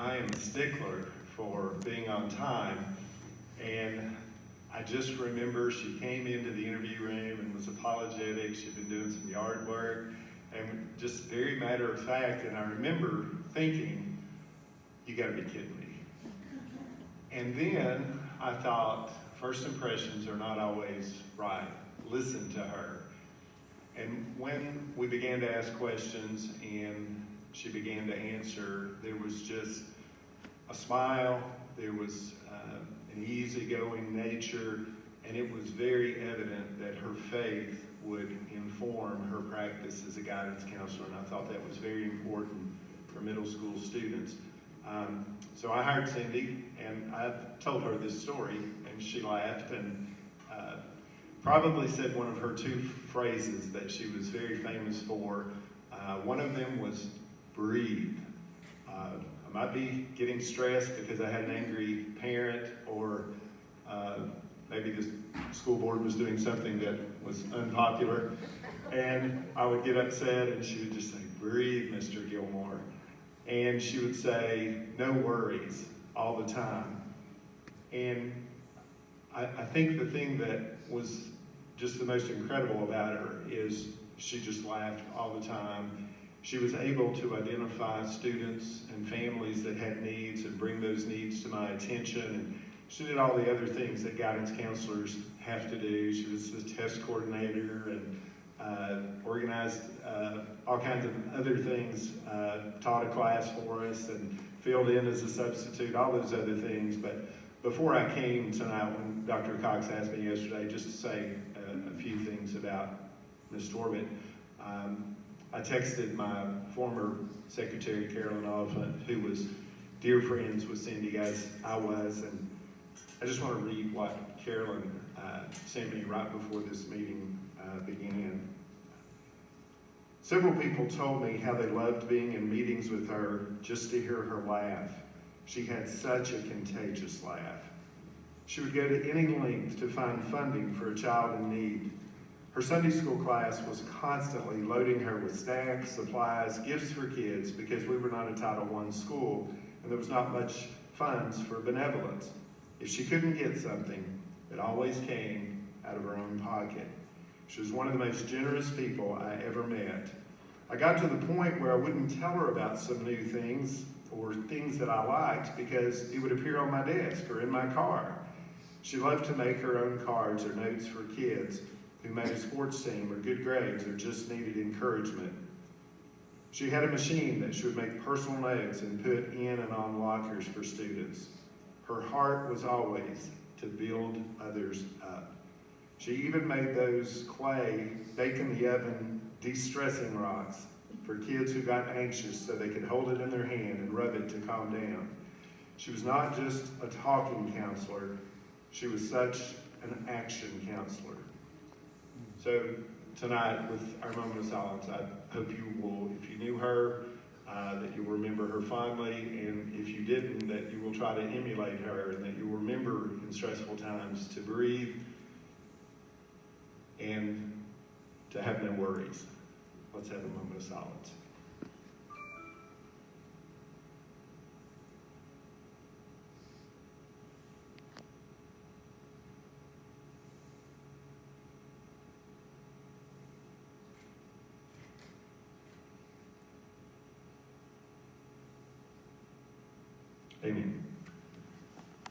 I am a stickler for being on time, and I just remember she came into the interview room and was apologetic. She'd been doing some yard work, and just very matter of fact, and I remember thinking, you gotta be kidding me. And then I thought, first impressions are not always right. Listen to her. And when we began to ask questions and she began to answer, there was just a smile, there was an easygoing nature, and it was very evident that her faith would inform her practice as a guidance counselor, and I thought that was very important for middle school students. So I hired Cindy, and I told her this story, and she laughed and probably said one of her two phrases that she was very famous for. One of them was breathe. I might be getting stressed because I had an angry parent, or maybe the school board was doing something that was unpopular, and I would get upset and she would just say, breathe, Mr. Gilmore. And she would say, no worries, all the time. And I think the thing that was just the most incredible about her is she just laughed all the time. She was able to identify students and families that had needs and bring those needs to my attention. And she did all the other things that guidance counselors have to do. She was the test coordinator and organized all kinds of other things, taught a class for us and filled in as a substitute, all those other things. But before I came tonight, when Dr. Cox asked me yesterday just to say a few things about Ms. Torbett, I texted my former secretary, Carolyn Oliphant, who was dear friends with Cindy as I was, and I just want to read what Carolyn sent me right before this meeting began. Several people told me how they loved being in meetings with her just to hear her laugh. She had such a contagious laugh. She would go to any length to find funding for a child in need. Her Sunday school class was constantly loading her with snacks, supplies, gifts for kids, because we were not a Title I school and there was not much funds for benevolence. If she couldn't get something, it always came out of her own pocket. She was one of the most generous people I ever met. I got to the point where I wouldn't tell her about some new things or things that I liked because it would appear on my desk or in my car. She loved to make her own cards or notes for kids who made a sports team or good grades or just needed encouragement. She had a machine that she would make personal notes and put in and on lockers for students. Her heart was always to build others up. She even made those clay, bake in the oven, de-stressing rocks for kids who got anxious so they could hold it in their hand and rub it to calm down. She was not just a talking counselor, she was such an action counselor. So tonight, with our moment of silence, I hope you will, if you knew her, that you'll remember her fondly, and if you didn't, that you will try to emulate her, and that you'll remember in stressful times to breathe and to have no worries. Let's have a moment of silence. Amen.